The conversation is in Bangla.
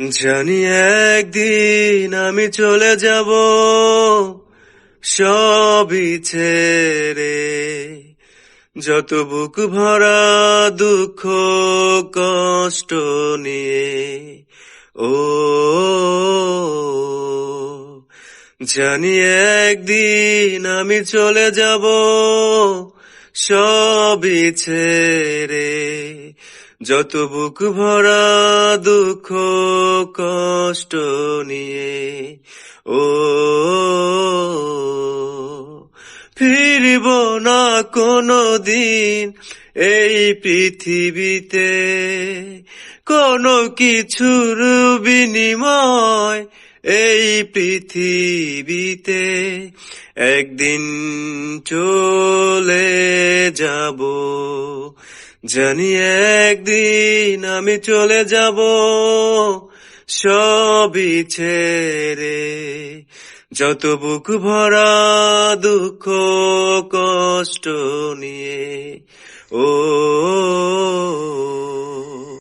জানি একদিন আমি চলে যাব সবই ছেড়ে, যত বুক ভরা দুঃখ কষ্ট নিয়ে। ও জানি একদিন আমি চলে যাব সবই ছেড়ে, যত বুক ভরা দুঃখ কষ্ট নিয়ে। ও ফিরব না কোনো দিন এই পৃথিবীতে, কোনো কিছুর বিনিময় এই পৃথিবীতে। একদিন চলে যাব, জানি একদিন আমি চলে যাব সবই ছেড়ে, যত বুক ভরা দুঃখ কষ্ট নিয়ে। ও